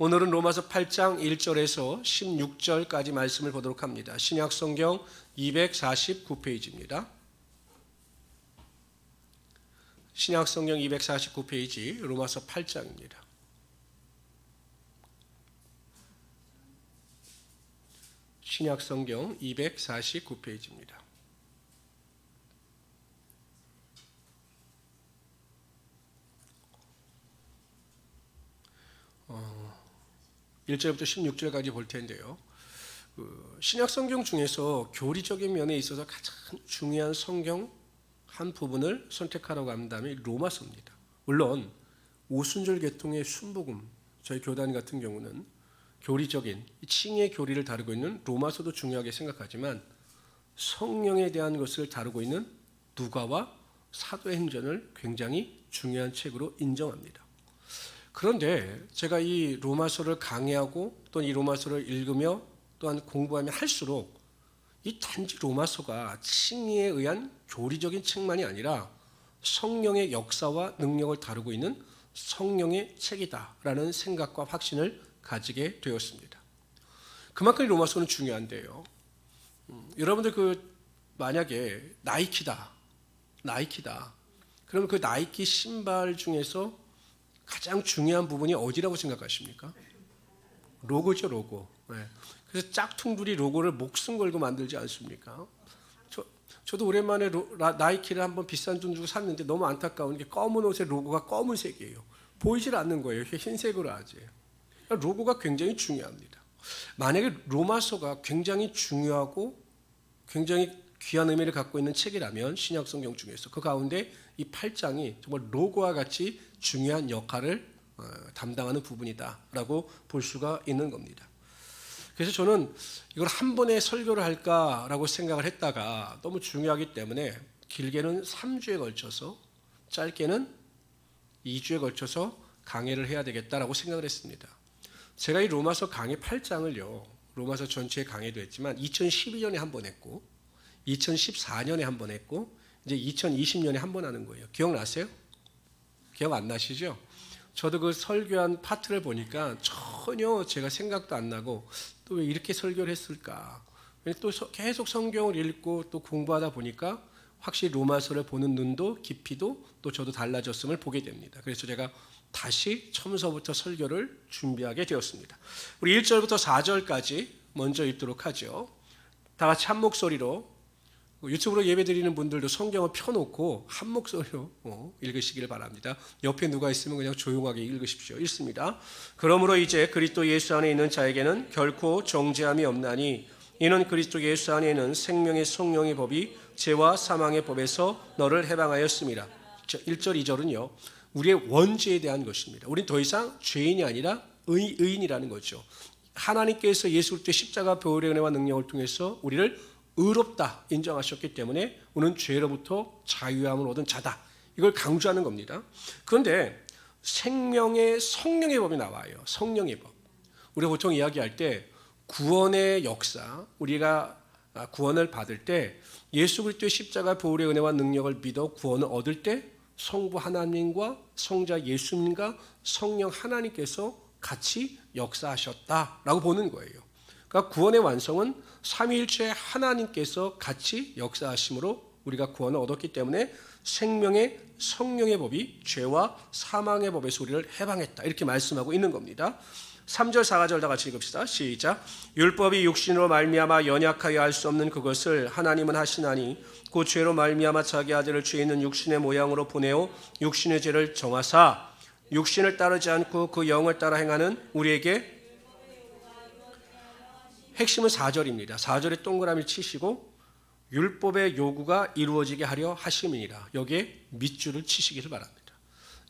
오늘은 로마서 8장 1절에서 16절까지 말씀을 보도록 합니다. 신약 성경 249페이지입니다. 신약 성경 249페이지 로마서 8장입니다. 신약 성경 249페이지입니다. 1절부터 16절까지 볼 텐데요. 신약 성경 중에서 교리적인 면에 있어서 가장 중요한 성경 한 부분을 선택하라고 한다면 로마서입니다. 물론 오순절 계통의 순복음, 저희 교단 같은 경우는 교리적인 칭의 교리를 다루고 있는 로마서도 중요하게 생각하지만 성령에 대한 것을 다루고 있는 누가와 사도행전을 굉장히 중요한 책으로 인정합니다. 그런데 제가 이 로마서를 강의하고 또 이 로마서를 읽으며 또한 공부하면 할수록 이 단지 로마서가 칭의에 의한 교리적인 책만이 아니라 성령의 역사와 능력을 다루고 있는 성령의 책이다라는 생각과 확신을 가지게 되었습니다. 그만큼 로마서는 중요한데요. 여러분들 만약에 나이키다. 그러면 그 나이키 신발 중에서 가장 중요한 부분이 어디라고 생각하십니까? 로고죠, 로고. 네. 그래서 짝퉁들이 로고를 목숨 걸고 만들지 않습니까? 저도 오랜만에 나이키를 한번 비싼 돈 주고 샀는데 너무 안타까운 게 검은 옷에 로고가 검은색이에요. 보이질 않는 거예요. 흰색으로 하지. 로고가 굉장히 중요합니다. 만약에 로마서가 굉장히 중요하고 굉장히 귀한 의미를 갖고 있는 책이라면 신약 성경 중에서 그 가운데 이 8장이 정말 로고와 같이 중요한 역할을 담당하는 부분이다라고 볼 수가 있는 겁니다. 그래서 저는 이걸 한 번에 설교를 할까라고 생각을 했다가 너무 중요하기 때문에 길게는 3주에 걸쳐서 짧게는 2주에 걸쳐서 강의를 해야 되겠다라고 생각을 했습니다. 제가 이 로마서 강의 8장을요. 로마서 전체에 강의도 했지만 2012년에 한 번 했고 2014년에 한 번 했고 이제 2020년에 한 번 하는 거예요. 기억나세요? 기억 안 나시죠? 저도 그 설교한 파트를 보니까 전혀 제가 생각도 안 나고 또 왜 이렇게 설교를 했을까? 또 계속 성경을 읽고 또 공부하다 보니까 확실히 로마서를 보는 눈도 깊이도 또 저도 달라졌음을 보게 됩니다. 그래서 제가 다시 처음서부터 설교를 준비하게 되었습니다. 우리 1절부터 4절까지 먼저 읽도록 하죠. 다 같이 한 목소리로, 유튜브로 예배드리는 분들도 성경을 펴놓고 한 목소리로 읽으시기를 바랍니다. 옆에 누가 있으면 그냥 조용하게 읽으십시오. 읽습니다. 그러므로 이제 그리스도 예수 안에 있는 자에게는 결코 정죄함이 없나니 이는 그리스도 예수 안에 있는 생명의 성령의 법이 죄와 사망의 법에서 너를 해방하였습니다. 1절 2절은요. 우리의 원죄에 대한 것입니다. 우린 더 이상 죄인이 아니라 의인이라는 거죠. 하나님께서 예수 그리스도의 십자가 보혈의 은혜와 능력을 통해서 우리를 의롭다 인정하셨기 때문에 우리는 죄로부터 자유함을 얻은 자다. 이걸 강조하는 겁니다. 그런데 생명의 성령의 법이 나와요. 성령의 법. 우리가 보통 이야기할 때 구원의 역사, 우리가 구원을 받을 때 예수 그리스도의 십자가 보혈의 은혜와 능력을 믿어 구원을 얻을 때 성부 하나님과 성자 예수님과 성령 하나님께서 같이 역사하셨다라고 보는 거예요. 그러니까 구원의 완성은 삼위일체 하나님께서 같이 역사하심으로 우리가 구원을 얻었기 때문에 생명의 성령의 법이 죄와 사망의 법에서 우리를 해방했다. 이렇게 말씀하고 있는 겁니다. 3절 4절 다 같이 읽읍시다. 시작. 율법이 육신으로 말미암아 연약하여 할 수 없는 그것을 하나님은 하시나니 그 죄로 말미암아 자기 아들을 죄 있는 육신의 모양으로 보내어 육신의 죄를 정하사 육신을 따르지 않고 그 영을 따라 행하는 우리에게, 핵심은 4절입니다. 4절에 동그라미를 치시고 율법의 요구가 이루어지게 하려 하심이니라. 여기에 밑줄을 치시기를 바랍니다.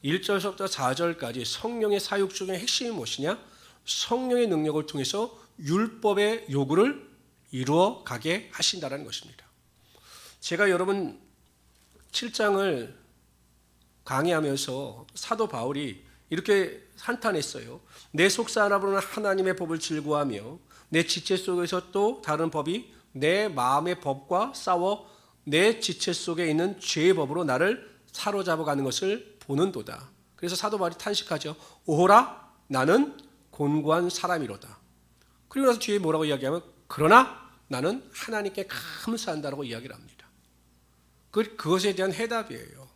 1절부터 4절까지 성령의 사역 중에 핵심이 무엇이냐? 성령의 능력을 통해서 율법의 요구를 이루어 가게 하신다는 것입니다. 제가 여러분 7장을 강의하면서 사도 바울이 이렇게 한탄했어요. 내 속사 하나로는 하나님의 법을 즐거워하며 내 지체 속에서 또 다른 법이 내 마음의 법과 싸워 내 지체 속에 있는 죄의 법으로 나를 사로잡아가는 것을 보는도다. 그래서 사도 바울이 탄식하죠. 오호라 나는 곤고한 사람이로다. 그리고 나서 뒤에 뭐라고 이야기하면 그러나 나는 하나님께 감사한다라고 이야기를 합니다. 그것에 대한 해답이에요.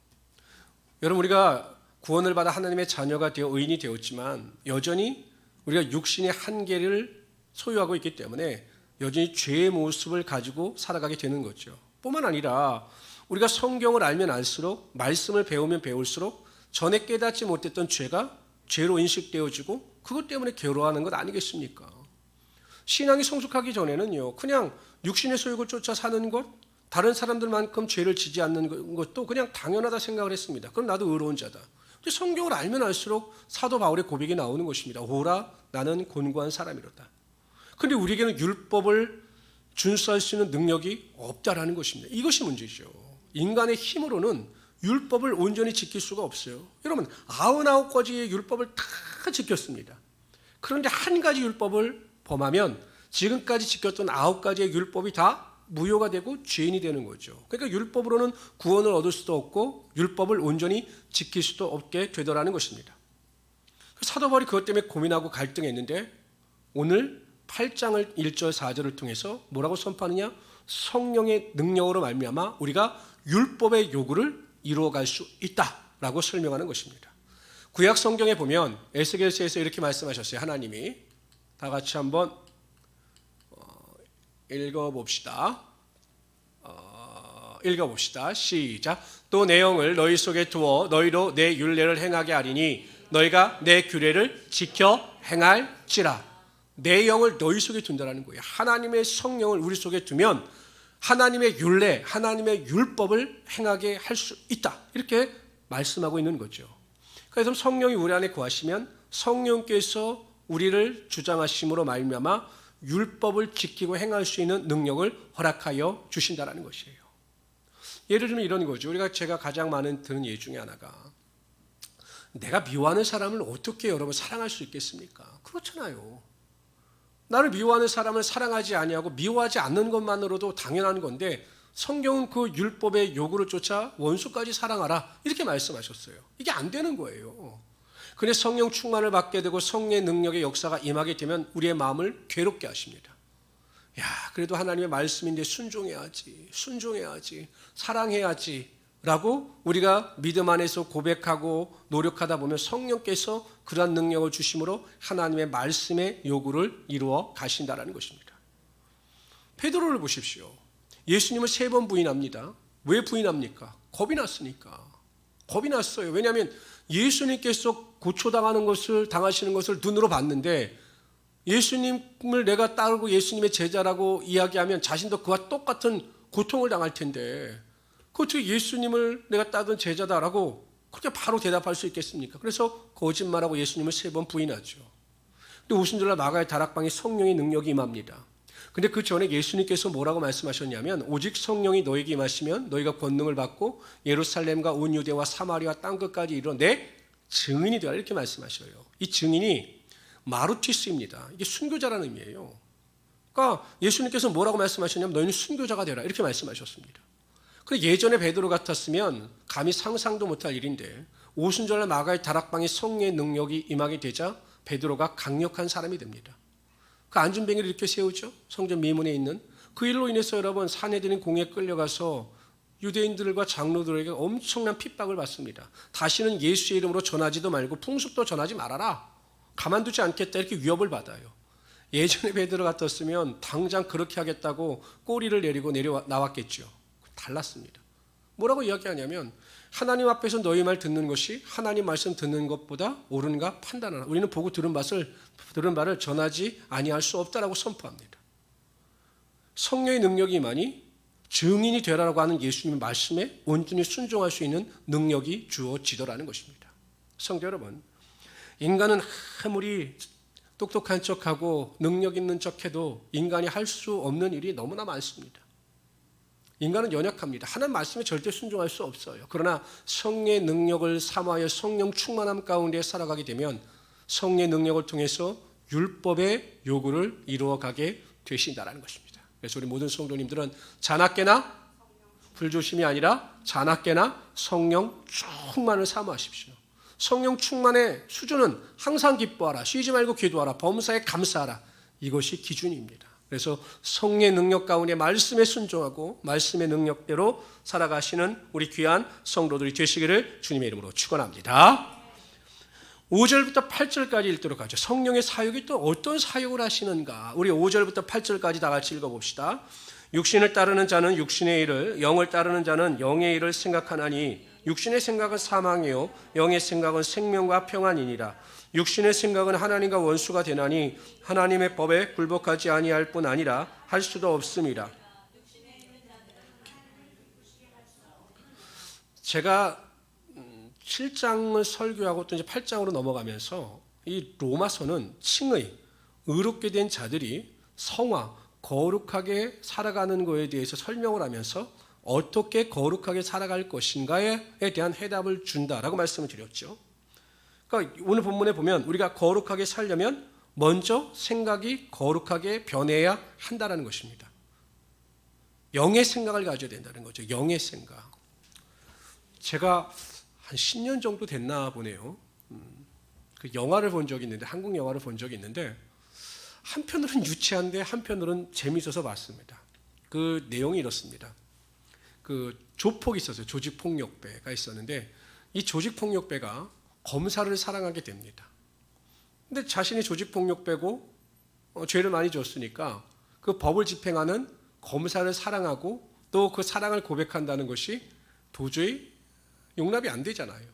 여러분, 우리가 구원을 받아 하나님의 자녀가 되어 의인이 되었지만 여전히 우리가 육신의 한계를 소유하고 있기 때문에 여전히 죄의 모습을 가지고 살아가게 되는 거죠. 뿐만 아니라 우리가 성경을 알면 알수록, 말씀을 배우면 배울수록 전에 깨닫지 못했던 죄가 죄로 인식되어지고 그것 때문에 괴로워하는 것 아니겠습니까? 신앙이 성숙하기 전에는요, 그냥 육신의 소욕을 쫓아 사는 것, 다른 사람들만큼 죄를 지지 않는 것도 그냥 당연하다 생각을 했습니다. 그럼 나도 의로운 자다. 근데 성경을 알면 알수록 사도 바울의 고백이 나오는 것입니다. 오라 나는 곤고한 사람이로다. 그런데 우리에게는 율법을 준수할 수 있는 능력이 없다라는 것입니다. 이것이 문제죠. 인간의 힘으로는 율법을 온전히 지킬 수가 없어요. 여러분, 99가지의 율법을 다 지켰습니다. 그런데 한 가지 율법을 범하면 지금까지 지켰던 9가지의 율법이 다 무효가 되고 죄인이 되는 거죠. 그러니까 율법으로는 구원을 얻을 수도 없고 율법을 온전히 지킬 수도 없게 되더라는 것입니다. 사도 바울이 그것 때문에 고민하고 갈등했는데 오늘 8장을 1절 4절을 통해서 뭐라고 선포하느냐? 성령의 능력으로 말미암아 우리가 율법의 요구를 이루어갈 수 있다라고 설명하는 것입니다. 구약 성경에 보면 에스겔서에서 이렇게 말씀하셨어요. 하나님이 다 같이 한번 읽어봅시다. 시작. 또 내 영을 너희 속에 두어 너희로 내 율례를 행하게 하리니 너희가 내 규례를 지켜 행할지라. 내 영을 너희 속에 둔다라는 거예요. 하나님의 성령을 우리 속에 두면 하나님의 율례, 하나님의 율법을 행하게 할 수 있다. 이렇게 말씀하고 있는 거죠. 그래서 성령이 우리 안에 거하시면 성령께서 우리를 주장하심으로 말미암아 율법을 지키고 행할 수 있는 능력을 허락하여 주신다라는 것이에요. 예를 들면 이런 거죠. 제가 가장 많은 드는 예 중에 하나가 내가 미워하는 사람을 어떻게 여러분 사랑할 수 있겠습니까? 그렇잖아요. 나를 미워하는 사람을 사랑하지 아니하고 미워하지 않는 것만으로도 당연한 건데 성경은 그 율법의 요구를 쫓아 원수까지 사랑하라 이렇게 말씀하셨어요. 이게 안 되는 거예요. 근데 성령 충만을 받게 되고 성령의 능력의 역사가 임하게 되면 우리의 마음을 괴롭게 하십니다. 야, 그래도 하나님의 말씀인데 순종해야지, 사랑해야지 라고 우리가 믿음 안에서 고백하고 노력하다 보면 성령께서 그러한 능력을 주심으로 하나님의 말씀의 요구를 이루어 가신다는 것입니다. 베드로를 보십시오. 예수님을 3번 부인합니다. 왜 부인합니까? 겁이 났으니까. 겁이 났어요. 왜냐하면 예수님께서 고초당하는 것을 당하시는 것을 눈으로 봤는데 예수님을 내가 따르고 예수님의 제자라고 이야기하면 자신도 그와 똑같은 고통을 당할 텐데 어떻게 예수님을 내가 따르던 제자다라고 그렇게 바로 대답할 수 있겠습니까? 그래서 거짓말하고 예수님을 3번 부인하죠. 근데 오순절날 마가의 다락방에 성령의 능력이 임합니다. 근데 그 전에 예수님께서 뭐라고 말씀하셨냐면 오직 성령이 너에게 임하시면 너희가 권능을 받고 예루살렘과 온 유대와 사마리아 땅끝까지 이르러 내 증인이 되라 이렇게 말씀하셔요. 이 증인이 마루티스입니다. 이게 순교자라는 의미예요. 그러니까 예수님께서 뭐라고 말씀하셨냐면 너희는 순교자가 되라 이렇게 말씀하셨습니다. 그런데 예전에 베드로 같았으면 감히 상상도 못할 일인데 오순절날 마가의 다락방에 성령의 능력이 임하게 되자 베드로가 강력한 사람이 됩니다. 그 안전뱅이를 이렇게 세우죠. 성전 미문에 있는 그 일로 인해서 여러분 산헤드린 공에 끌려가서 유대인들과 장로들에게 엄청난 핍박을 받습니다. 다시는 예수의 이름으로 전하지도 말고 풍습도 전하지 말아라. 가만두지 않겠다 이렇게 위협을 받아요. 예전에 베드로 같았으면 당장 그렇게 하겠다고 꼬리를 내리고 나왔겠죠. 달랐습니다. 뭐라고 이야기하냐면 하나님 앞에서 너희 말 듣는 것이 하나님 말씀 듣는 것보다 옳은가 판단하라. 우리는 보고 들은 바를 전하지 아니할 수 없다라고 선포합니다. 성령의 능력이 임하니 증인이 되라고 하는 예수님의 말씀에 온전히 순종할 수 있는 능력이 주어지더라는 것입니다. 성도 여러분, 인간은 아무리 똑똑한 척하고 능력 있는 척해도 인간이 할 수 없는 일이 너무나 많습니다. 인간은 연약합니다. 하나님 말씀에 절대 순종할 수 없어요. 그러나 성령의 능력을 사모하여 성령 충만함 가운데 살아가게 되면 성령의 능력을 통해서 율법의 요구를 이루어가게 되신다는 것입니다. 그래서 우리 모든 성도님들은 자나깨나 불조심이 아니라 자나깨나 성령 충만을 사모하십시오. 성령 충만의 수준은 항상 기뻐하라, 쉬지 말고 기도하라, 범사에 감사하라. 이것이 기준입니다. 그래서 성령의 능력 가운데 말씀에 순종하고 말씀의 능력대로 살아가시는 우리 귀한 성도들이 되시기를 주님의 이름으로 축원합니다. 5절부터 8절까지 읽도록 하죠. 성령의 사역이 또 어떤 사역을 하시는가. 우리 5절부터 8절까지 다 같이 읽어봅시다. 육신을 따르는 자는 육신의 일을, 영을 따르는 자는 영의 일을 생각하나니 육신의 생각은 사망이요 영의 생각은 생명과 평안이니라. 육신의 생각은 하나님과 원수가 되나니 하나님의 법에 굴복하지 아니할 뿐 아니라 할 수도 없습니다. 제가 7장을 설교하고 또 이제 8장으로 넘어가면서 이 로마서는 칭의, 의롭게 된 자들이 성화, 거룩하게 살아가는 것에 대해서 설명을 하면서 어떻게 거룩하게 살아갈 것인가에 대한 해답을 준다라고 말씀을 드렸죠. 그러니까 오늘 본문에 보면 우리가 거룩하게 살려면 먼저 생각이 거룩하게 변해야 한다는 것입니다. 영의 생각을 가져야 된다는 거죠. 영의 생각. 제가 한 10년 정도 됐나 보네요. 그 영화를 본 적이 있는데, 한국 영화를 본 적이 있는데 한편으로는 유치한데 한편으로는 재미있어서 봤습니다. 그 내용이 이렇습니다. 그 조폭이 있었어요. 조직폭력배가 있었는데 이 조직폭력배가 검사를 사랑하게 됩니다. 근데 자신이 조직폭력배고 죄를 많이 졌으니까 그 법을 집행하는 검사를 사랑하고 또 그 사랑을 고백한다는 것이 도저히 용납이 안 되잖아요.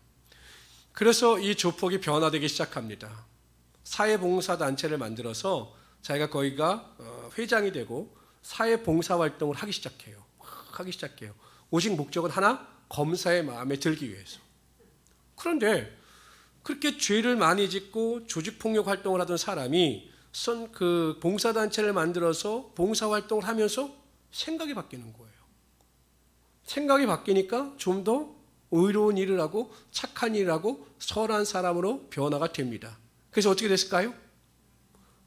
그래서 이 조폭이 변화되기 시작합니다. 사회봉사단체를 만들어서 자기가 거기가 회장이 되고 사회봉사활동을 하기 시작해요. 오직 목적은 하나, 검사의 마음에 들기 위해서. 그런데 그렇게 죄를 많이 짓고 조직폭력 활동을 하던 사람이 그 봉사단체를 만들어서 봉사활동을 하면서 생각이 바뀌는 거예요. 생각이 바뀌니까 좀 더 의로운 일을 하고 착한 일을 하고 선한 사람으로 변화가 됩니다. 그래서 어떻게 됐을까요?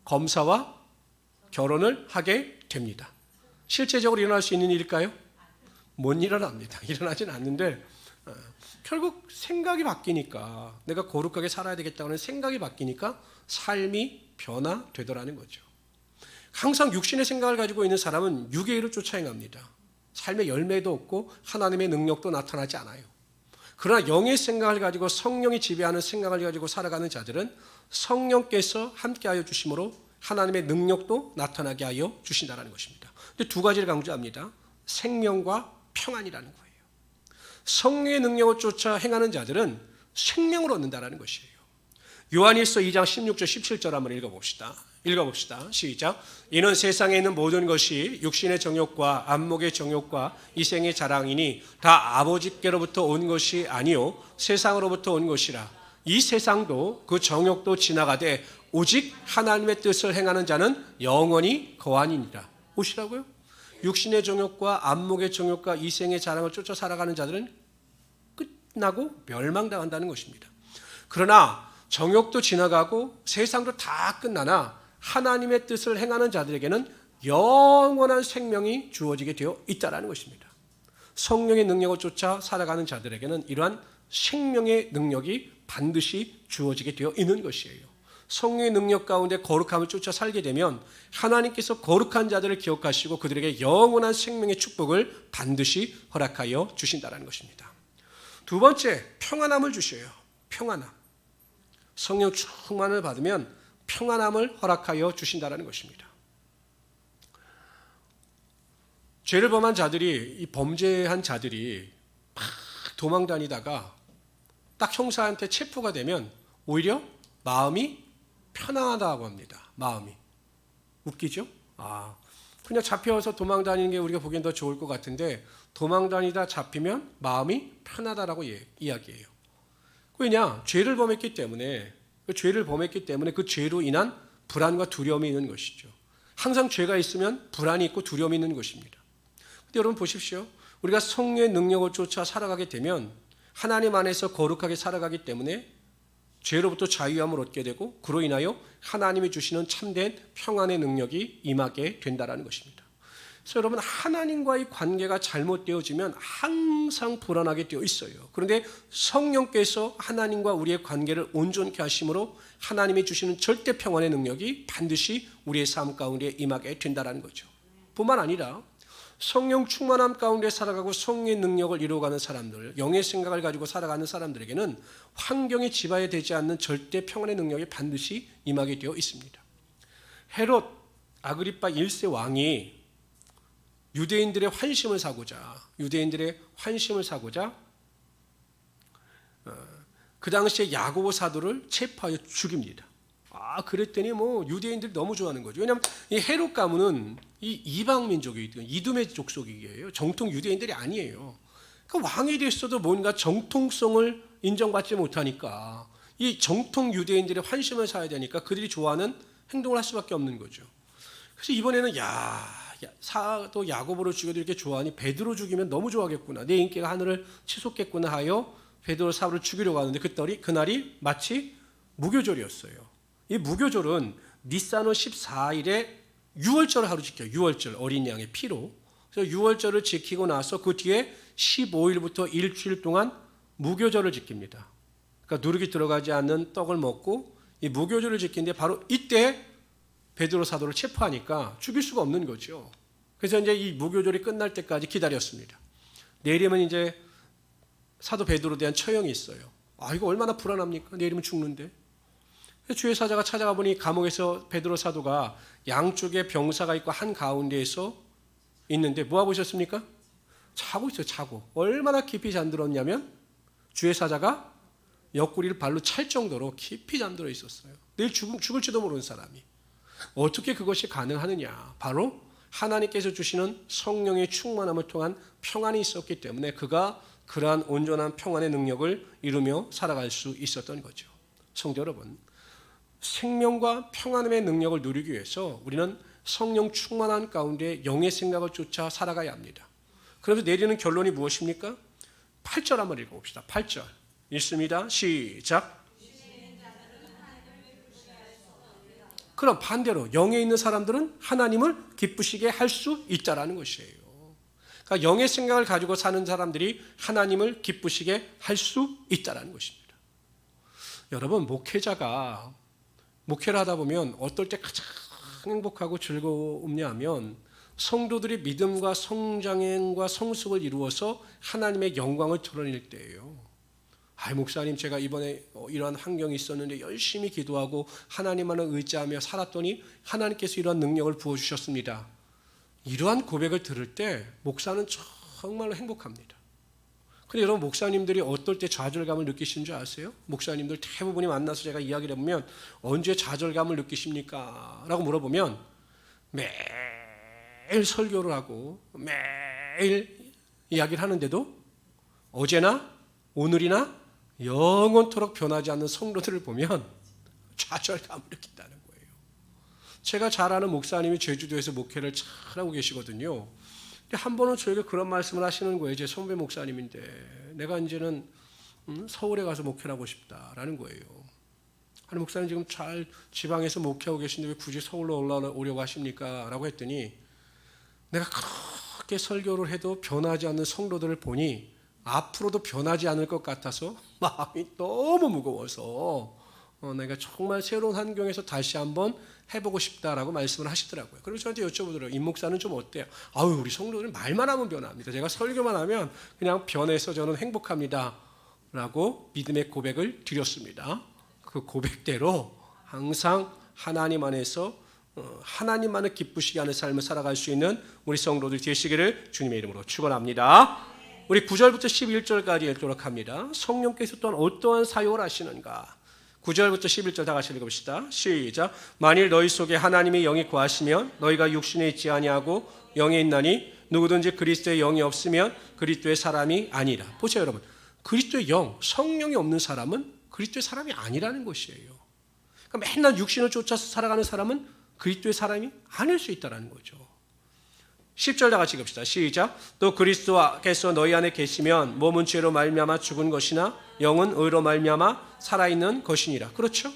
검사와 결혼을 하게 됩니다. 실제적으로 일어날 수 있는 일일까요? 못 일어납니다. 일어나지는 않는데 결국 생각이 바뀌니까, 내가 거룩하게 살아야 되겠다는 생각이 바뀌니까 삶이 변화되더라는 거죠. 항상 육신의 생각을 가지고 있는 사람은 육의 일을 쫓아 행합니다. 삶의 열매도 없고 하나님의 능력도 나타나지 않아요. 그러나 영의 생각을 가지고 성령이 지배하는 생각을 가지고 살아가는 자들은 성령께서 함께하여 주심으로 하나님의 능력도 나타나게 하여 주신다는 것입니다. 근데 두 가지를 강조합니다. 생명과 평안이라는 거예요. 성령의 능력을 쫓아 행하는 자들은 생명을 얻는다는 것이에요. 요한일서 2장 16절 17절 한번 읽어봅시다. 시작. 이는 세상에 있는 모든 것이 육신의 정욕과 안목의 정욕과 이생의 자랑이니 다 아버지께로부터 온 것이 아니요 세상으로부터 온 것이라. 이 세상도 그 정욕도 지나가되 오직 하나님의 뜻을 행하는 자는 영원히 거하니라. 보시라고요? 육신의 정욕과 안목의 정욕과 이생의 자랑을 쫓아 살아가는 자들은 끝나고 멸망당한다는 것입니다. 그러나 정욕도 지나가고 세상도 다 끝나나 하나님의 뜻을 행하는 자들에게는 영원한 생명이 주어지게 되어 있다는 것입니다. 성령의 능력을 쫓아 살아가는 자들에게는 이러한 생명의 능력이 반드시 주어지게 되어 있는 것이에요. 성령의 능력 가운데 거룩함을 쫓아 살게 되면 하나님께서 거룩한 자들을 기억하시고 그들에게 영원한 생명의 축복을 반드시 허락하여 주신다는 것입니다. 두 번째, 평안함을 주셔요. 평안함. 성령 충만을 받으면 평안함을 허락하여 주신다는 것입니다. 죄를 범한 자들이, 이 범죄한 자들이 막 도망 다니다가 딱 형사한테 체포가 되면 오히려 마음이 편안하다고 합니다. 마음이. 웃기죠? 그냥 잡혀서 도망 다니는 게 우리가 보기엔 더 좋을 것 같은데 도망 다니다 잡히면 마음이 편하다라고 이야기해요. 왜냐? 죄를 범했기 때문에 그 죄로 인한 불안과 두려움이 있는 것이죠. 항상 죄가 있으면 불안이 있고 두려움이 있는 것입니다. 근데 여러분 보십시오. 우리가 성령의 능력을 쫓아 살아가게 되면 하나님 안에서 거룩하게 살아가기 때문에 죄로부터 자유함을 얻게 되고 그로 인하여 하나님이 주시는 참된 평안의 능력이 임하게 된다는 것입니다. 그래서 여러분, 하나님과의 관계가 잘못되어지면 항상 불안하게 되어 있어요. 그런데 성령께서 하나님과 우리의 관계를 온전케 하심으로 하나님이 주시는 절대 평안의 능력이 반드시 우리의 삶 가운데 임하게 된다는 거죠. 뿐만 아니라 성령 충만함 가운데 살아가고 성령의 능력을 이루어가는 사람들, 영의 생각을 가지고 살아가는 사람들에게는 환경이 지배되지 않는 절대 평안의 능력이 반드시 임하게 되어 있습니다. 헤롯 아그리파 1세 왕이 유대인들의 환심을 사고자 그 당시에 야고보 사도를 체포하여 죽입니다. 그랬더니 유대인들이 너무 좋아하는 거죠. 왜냐하면 이 헤롯 가문은 이 이방 민족이거든요. 이두메 족속이에요. 정통 유대인들이 아니에요. 그러니까 왕이 됐어도 뭔가 정통성을 인정받지 못하니까 이 정통 유대인들의 환심을 사야 되니까 그들이 좋아하는 행동을 할 수밖에 없는 거죠. 그래서 이번에는 사도 야고보를 죽여도 이렇게 좋아하니 베드로 죽이면 너무 좋아하겠구나, 내 인기가 하늘을 치솟겠구나 하여 베드로 사도를 죽이려고 하는데 그날이 마치 무교절이었어요. 이 무교절은 니산월 14일에 유월절을 하루 지켜요. 유월절, 어린 양의 피로. 그래서 유월절을 지키고 나서 그 뒤에 15일부터 일주일 동안 무교절을 지킵니다. 그러니까 누룩이 들어가지 않는 떡을 먹고 이 무교절을 지키는데 바로 이때 베드로 사도를 체포하니까 죽일 수가 없는 거죠. 그래서 이제 이 무교절이 끝날 때까지 기다렸습니다. 내일이면 이제 사도 베드로에 대한 처형이 있어요. 이거 얼마나 불안합니까? 내일이면 죽는데. 주의 사자가 찾아가 보니 감옥에서 베드로 사도가 양쪽에 병사가 있고 한 가운데에서 있는데 뭐 하고 있었습니까? 자고 있어요. 자고. 얼마나 깊이 잠들었냐면 주의 사자가 옆구리를 발로 찰 정도로 깊이 잠들어 있었어요. 내일 죽을지도 모르는 사람이. 어떻게 그것이 가능하느냐? 바로 하나님께서 주시는 성령의 충만함을 통한 평안이 있었기 때문에 그가 그러한 온전한 평안의 능력을 이루며 살아갈 수 있었던 거죠. 성도 여러분, 생명과 평안함의 능력을 누리기 위해서 우리는 성령 충만한 가운데 영의 생각을 쫓아 살아가야 합니다. 그래서 내리는 결론이 무엇입니까? 8절 한번 읽어봅시다. 8절 읽습니다. 시작. 그럼 반대로 영에 있는 사람들은 하나님을 기쁘시게 할 수 있다라는 것이에요. 그러니까 영의 생각을 가지고 사는 사람들이 하나님을 기쁘시게 할 수 있다라는 것입니다. 여러분, 목회자가 목회를 하다 보면 어떨 때 가장 행복하고 즐거움냐 하면 성도들이 믿음과 성장과 성숙을 이루어서 하나님의 영광을 드러낼 때예요. 목사님, 제가 이번에 이러한 환경이 있었는데 열심히 기도하고 하나님만을 의지하며 살았더니 하나님께서 이러한 능력을 부어주셨습니다. 이러한 고백을 들을 때 목사는 정말로 행복합니다. 그런데 여러분, 목사님들이 어떨 때 좌절감을 느끼시는 줄 아세요? 목사님들 대부분이 만나서 제가 이야기를 해보면 언제 좌절감을 느끼십니까? 라고 물어보면 매일 설교를 하고 매일 이야기를 하는데도 어제나 오늘이나 영원토록 변하지 않는 성도들을 보면 좌절감을 느낀다는 거예요. 제가 잘 아는 목사님이 제주도에서 목회를 잘하고 계시거든요. 한 번은 저에게 그런 말씀을 하시는 거예요. 제 선배 목사님인데 내가 이제는 서울에 가서 목회를 하고 싶다라는 거예요. 아니, 목사님 지금 잘 지방에서 목회하고 계신데 왜 굳이 서울로 올라오려고 하십니까? 라고 했더니 내가 그렇게 설교를 해도 변하지 않는 성도들을 보니 앞으로도 변하지 않을 것 같아서 마음이 너무 무거워서 내가 정말 새로운 환경에서 다시 한번 해보고 싶다라고 말씀을 하시더라고요. 그리고 저한테 여쭤보더라고요. 임 목사는 좀 어때요? 우리 성도들은 말만 하면 변합니다. 제가 설교만 하면 그냥 변해서 저는 행복합니다 라고 믿음의 고백을 드렸습니다. 그 고백대로 항상 하나님 안에서 하나님만을 기쁘시게 하는 삶을 살아갈 수 있는 우리 성도들 되시기를 주님의 이름으로 축원합니다. 우리 9절부터 11절까지 읽도록 합니다. 성령께서 또한 어떠한 사역을 하시는가? 9절부터 11절 다 같이 읽어봅시다. 시작. 만일 너희 속에 하나님의 영이 거하시면 너희가 육신에 있지 아니하고 영에 있나니 누구든지 그리스도의 영이 없으면 그리스도의 사람이 아니라. 보세요 여러분, 그리스도의 영, 성령이 없는 사람은 그리스도의 사람이 아니라는 것이에요. 그러니까 맨날 육신을 쫓아서 살아가는 사람은 그리스도의 사람이 아닐 수 있다는 거죠. 10절 다 같이 읽읍시다. 시작. 또 그리스도께서 너희 안에 계시면 몸은 죄로 말미암아 죽은 것이나 영은 의로 말미암아 살아있는 것이니라. 그렇죠?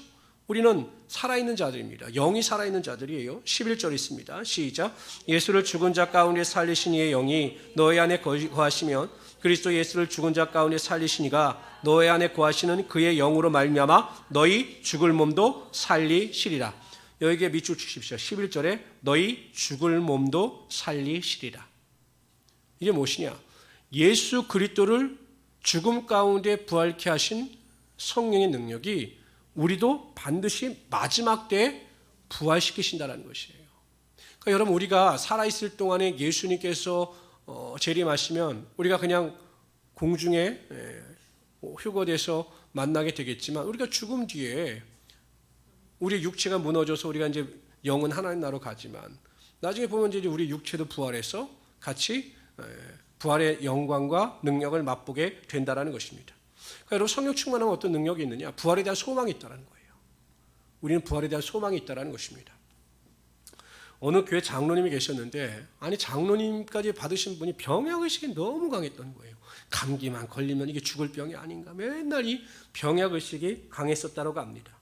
우리는 살아있는 자들입니다. 영이 살아있는 자들이에요. 11절 있습니다. 시작. 예수를 죽은 자 가운데 살리신 이의 영이 너희 안에 거하시면 그리스도 예수를 죽은 자 가운데 살리신 이가 너희 안에 거하시는 그의 영으로 말미암아 너희 죽을 몸도 살리시리라. 여기에 밑줄 치십시오. 11절에 너희 죽을 몸도 살리시리라. 이게 무엇이냐? 예수 그리스도를 죽음 가운데 부활케 하신 성령의 능력이 우리도 반드시 마지막 때에 부활시키신다는 것이에요. 그러니까 여러분, 우리가 살아있을 동안에 예수님께서 재림하시면 우리가 그냥 공중에 휴거돼서 만나게 되겠지만, 우리가 죽음 뒤에 우리 육체가 무너져서 우리가 이제 영은 하나님 나라로 가지만, 나중에 보면 이제 우리 육체도 부활해서 같이 부활의 영광과 능력을 맛보게 된다는 것입니다. 그러니까 여러분, 성령 충만하면 어떤 능력이 있느냐? 부활에 대한 소망이 있다는 거예요. 우리는 부활에 대한 소망이 있다는 것입니다. 어느 교회 장로님이 계셨는데, 아니 장로님까지 받으신 분이 병약의식이 너무 강했던 거예요. 감기만 걸리면 이게 죽을 병이 아닌가, 맨날 이 병약의식이 강했었다고 합니다.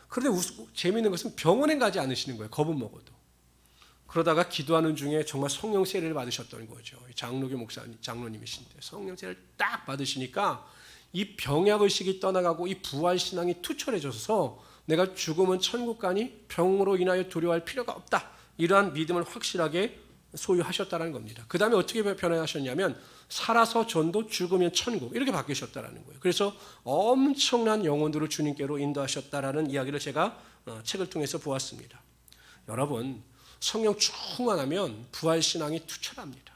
그런데 재미있는 것은 병원에 가지 않으시는 거예요. 겁은 먹어도. 그러다가 기도하는 중에 정말 성령 세례를 받으셨던 거죠. 장로교 목사님, 장로님이신데 성령 세례를 딱 받으시니까 이 병약의식이 떠나가고 이 부활신앙이 투철해져서 내가 죽으면 천국 가니 병으로 인하여 두려워할 필요가 없다, 이러한 믿음을 확실하게 소유하셨다는 겁니다. 그 다음에 어떻게 변화하셨냐면 살아서 전도, 죽으면 천국, 이렇게 바뀌셨다는 거예요. 그래서 엄청난 영혼들을 주님께로 인도하셨다라는 이야기를 제가 책을 통해서 보았습니다. 여러분, 성령 충만하면 부활신앙이 투철합니다.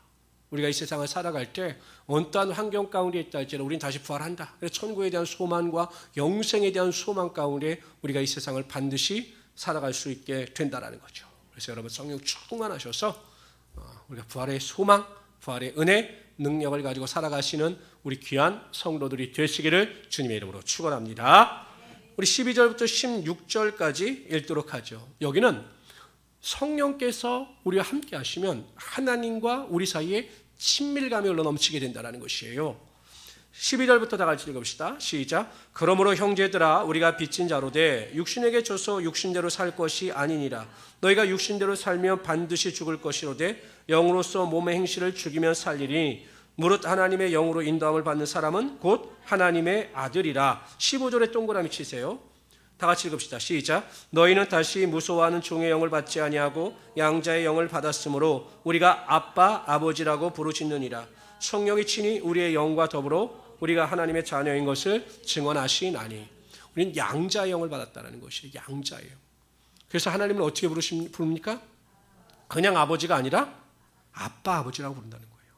우리가 이 세상을 살아갈 때 어떠한 환경 가운데 있다 할지라도 우리는 다시 부활한다. 그래서 천국에 대한 소망과 영생에 대한 소망 가운데 우리가 이 세상을 반드시 살아갈 수 있게 된다는 거죠. 그래서 여러분, 성령 충만하셔서 우리가 부활의 소망, 부활의 은혜, 능력을 가지고 살아가시는 우리 귀한 성도들이 되시기를 주님의 이름으로 축원합니다. 우리 12절부터 16절까지 읽도록 하죠. 여기는 성령께서 우리와 함께 하시면 하나님과 우리 사이에 친밀감이 흘러넘치게 된다는 것이에요. 12절부터 다 같이 읽읍시다. 시작. 그러므로 형제들아, 우리가 빚진 자로 돼 육신에게 져서 육신대로 살 것이 아니니라. 너희가 육신대로 살면 반드시 죽을 것이로되 영으로서 몸의 행실을 죽이면 살리니 무릇 하나님의 영으로 인도함을 받는 사람은 곧 하나님의 아들이라. 15절에 동그라미 치세요. 다 같이 읽읍시다. 시작. 너희는 다시 무서워하는 종의 영을 받지 아니하고 양자의 영을 받았으므로 우리가 아빠, 아버지라고 부르짖느니라. 성령이 친히 우리의 영과 더불어 우리가 하나님의 자녀인 것을 증언하시나니. 우리는 양자의 영을 받았다는 것이에요. 양자예요. 그래서 하나님을 어떻게 부릅니까? 그냥 아버지가 아니라 아빠, 아버지라고 부른다는 거예요.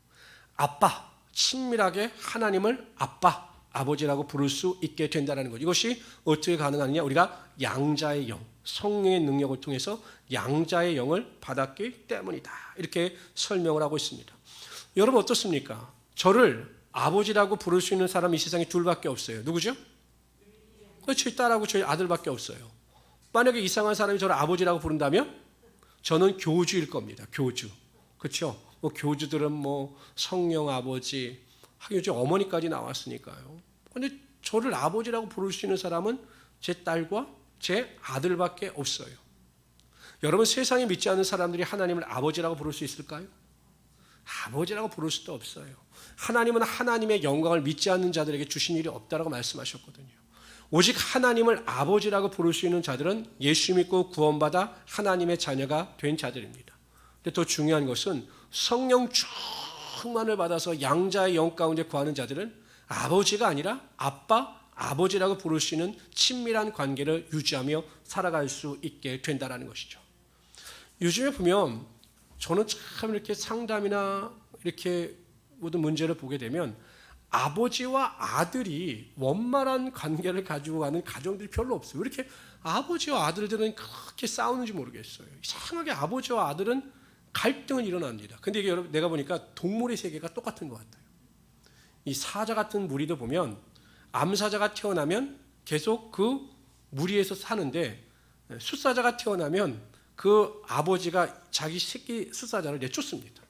아빠, 친밀하게 하나님을 아빠, 아버지라고 부를 수 있게 된다는 것. 이것이 어떻게 가능하느냐? 우리가 양자의 영, 성령의 능력을 통해서 양자의 영을 받았기 때문이다, 이렇게 설명을 하고 있습니다. 여러분 어떻습니까? 저를 아버지라고 부를 수 있는 사람이 이 세상에 둘밖에 없어요. 누구죠? 저희 딸하고 저희 아들밖에 없어요. 만약에 이상한 사람이 저를 아버지라고 부른다면 저는 교주일 겁니다. 교주. 그렇죠? 교주들은 성령 아버지, 요즘 어머니까지 나왔으니까요. 그런데 저를 아버지라고 부를 수 있는 사람은 제 딸과 제 아들밖에 없어요. 여러분, 세상에 믿지 않는 사람들이 하나님을 아버지라고 부를 수 있을까요? 아버지라고 부를 수도 없어요. 하나님은 하나님의 영광을 믿지 않는 자들에게 주신 일이 없다라고 말씀하셨거든요. 오직 하나님을 아버지라고 부를 수 있는 자들은 예수 믿고 구원받아 하나님의 자녀가 된 자들입니다. 근데 더 중요한 것은 성령 충만을 받아서 양자의 영 가운데 거하는 자들은 아버지가 아니라 아빠, 아버지라고 부를 수 있는 친밀한 관계를 유지하며 살아갈 수 있게 된다는 것이죠. 요즘에 보면 저는 참 이렇게 상담이나 이렇게 모든 문제를 보게 되면 아버지와 아들이 원만한 관계를 가지고 가는 가정들이 별로 없어요. 왜 이렇게 아버지와 아들들은 그렇게 싸우는지 모르겠어요. 이상하게 아버지와 아들은 갈등은 일어납니다. 근데 이게 여러분, 내가 보니까 동물의 세계가 똑같은 것 같아요. 이 사자 같은 무리도 보면 암사자가 태어나면 계속 그 무리에서 사는데, 숫사자가 태어나면 그 아버지가 자기 새끼 숫사자를 내쫓습니다.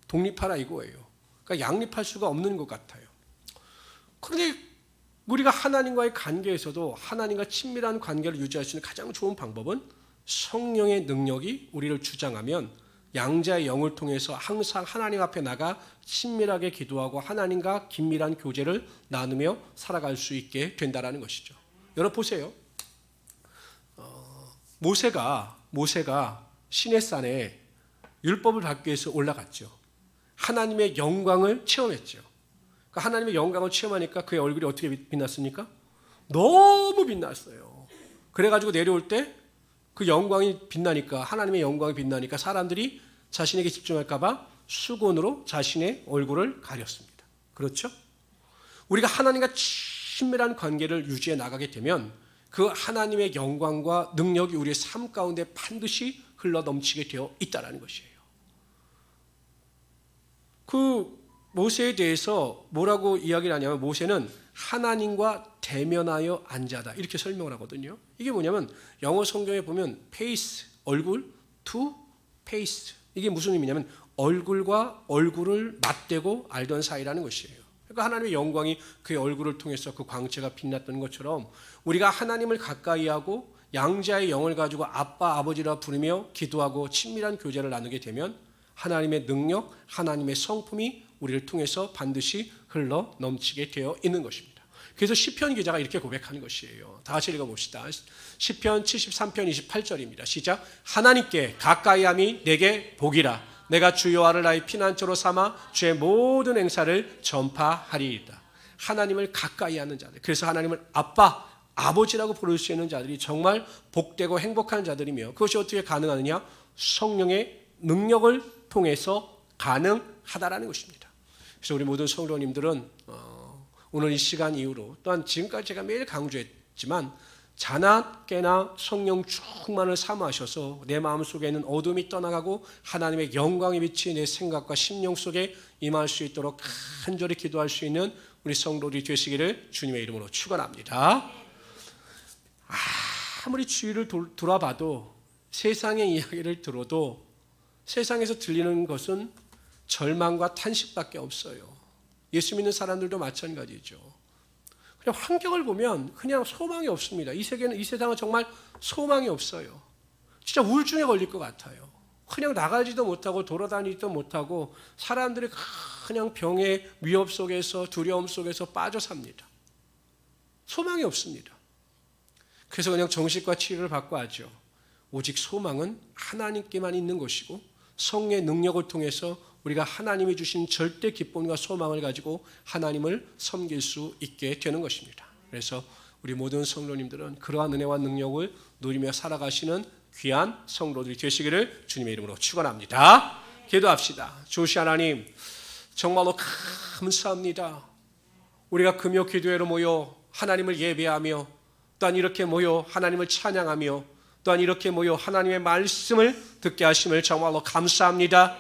독립하라 이거예요. 그러니까 양립할 수가 없는 것 같아요. 그런데 우리가 하나님과의 관계에서도 하나님과 친밀한 관계를 유지할 수 있는 가장 좋은 방법은 성령의 능력이 우리를 주장하면 양자의 영을 통해서 항상 하나님 앞에 나가 친밀하게 기도하고 하나님과 긴밀한 교제를 나누며 살아갈 수 있게 된다는 것이죠. 여러분 보세요. 모세가 시내산에 율법을 받기 위해서 올라갔죠. 하나님의 영광을 체험했죠. 그러니까 하나님의 영광을 체험하니까 그의 얼굴이 어떻게 빛났습니까? 너무 빛났어요. 그래가지고 내려올 때 그 영광이 빛나니까, 하나님의 영광이 빛나니까 사람들이 자신에게 집중할까 봐 수건으로 자신의 얼굴을 가렸습니다. 그렇죠? 우리가 하나님과 친밀한 관계를 유지해 나가게 되면 그 하나님의 영광과 능력이 우리의 삶 가운데 반드시 흘러 넘치게 되어 있다는 것이에요. 그 모세에 대해서 뭐라고 이야기를 하냐면, 모세는 하나님과 대면하여 앉아다, 이렇게 설명을 하거든요. 이게 뭐냐면 영어 성경에 보면 face, 얼굴, to face, 이게 무슨 의미냐면 얼굴과 얼굴을 맞대고 알던 사이라는 것이에요. 그러니까 하나님의 영광이 그의 얼굴을 통해서 그 광채가 빛났던 것처럼 우리가 하나님을 가까이 하고 양자의 영을 가지고 아빠, 아버지라 부르며 기도하고 친밀한 교제를 나누게 되면 하나님의 능력, 하나님의 성품이 우리를 통해서 반드시 흘러 넘치게 되어 있는 것입니다. 그래서 시편 기자가 이렇게 고백하는 것이에요. 다 같이 읽어봅시다. 시편 73편 28절입니다. 시작. 하나님께 가까이함이 내게 복이라. 내가 주 여호와를 나의 피난처로 삼아 주의 모든 행사를 전파하리이다. 하나님을 가까이 하는 자들, 그래서 하나님을 아빠, 아버지라고 부를 수 있는 자들이 정말 복되고 행복한 자들이며, 그것이 어떻게 가능하느냐? 성령의 능력을 통해서 가능하다라는 것입니다. 그래서 우리 모든 성도님들은 오늘 이 시간 이후로, 또한 지금까지 제가 매일 강조했지만 자나 깨나 성령 충만을 사모하셔서 내 마음속에 있는 어둠이 떠나가고 하나님의 영광의 빛이 내 생각과 심령 속에 임할 수 있도록 간절히 기도할 수 있는 우리 성도들이 되시기를 주님의 이름으로 축원합니다. 아무리 주위를 돌아봐도, 세상의 이야기를 들어도 세상에서 들리는 것은 절망과 탄식밖에 없어요. 예수 믿는 사람들도 마찬가지죠. 그냥 환경을 보면 그냥 소망이 없습니다. 이 세상은 정말 소망이 없어요. 진짜 우울증에 걸릴 것 같아요. 그냥 나가지도 못하고 돌아다니지도 못하고 사람들이 그냥 병의 위협 속에서, 두려움 속에서 빠져 삽니다. 소망이 없습니다. 그래서 그냥 정신과 치료를 받고 하죠. 오직 소망은 하나님께만 있는 것이고 성령의 능력을 통해서 우리가 하나님이 주신 절대 기쁨과 소망을 가지고 하나님을 섬길 수 있게 되는 것입니다. 그래서 우리 모든 성도님들은 그러한 은혜와 능력을 누리며 살아가시는 귀한 성도들이 되시기를 주님의 이름으로 축원합니다. 기도합시다. 주시 하나님, 정말로 감사합니다. 우리가 금요 기도회로 모여 하나님을 예배하며, 또한 이렇게 모여 하나님을 찬양하며, 또한 이렇게 모여 하나님의 말씀을 듣게 하심을 정말로 감사합니다.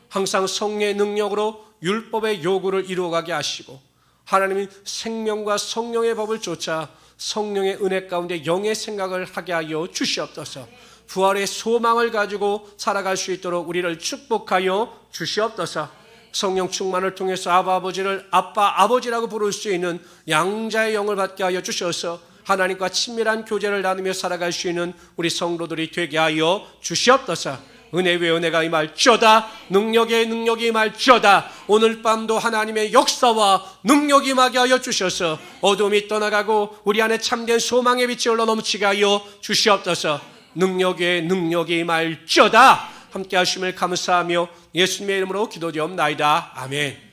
항상 성령의 능력으로 율법의 요구를 이루어가게 하시고, 하나님이 생명과 성령의 법을 쫓아 성령의 은혜 가운데 영의 생각을 하게 하여 주시옵소서. 부활의 소망을 가지고 살아갈 수 있도록 우리를 축복하여 주시옵소서. 성령 충만을 통해서 아버지를 아빠, 아버지라고 부를 수 있는 양자의 영을 받게 하여 주셔서 하나님과 친밀한 교제를 나누며 살아갈 수 있는 우리 성도들이 되게 하여 주시옵소서. 은혜 위에 은혜가 임할지어다. 능력의 능력이 임할지어다. 오늘 밤도 하나님의 역사와 능력이 임하게 하여 주셔서 어둠이 떠나가고 우리 안에 참된 소망의 빛이 흘러 넘치게 하여 주시옵소서. 능력의 능력이 임할지어다. 함께 하심을 감사하며 예수님의 이름으로 기도드리옵나이다. 아멘.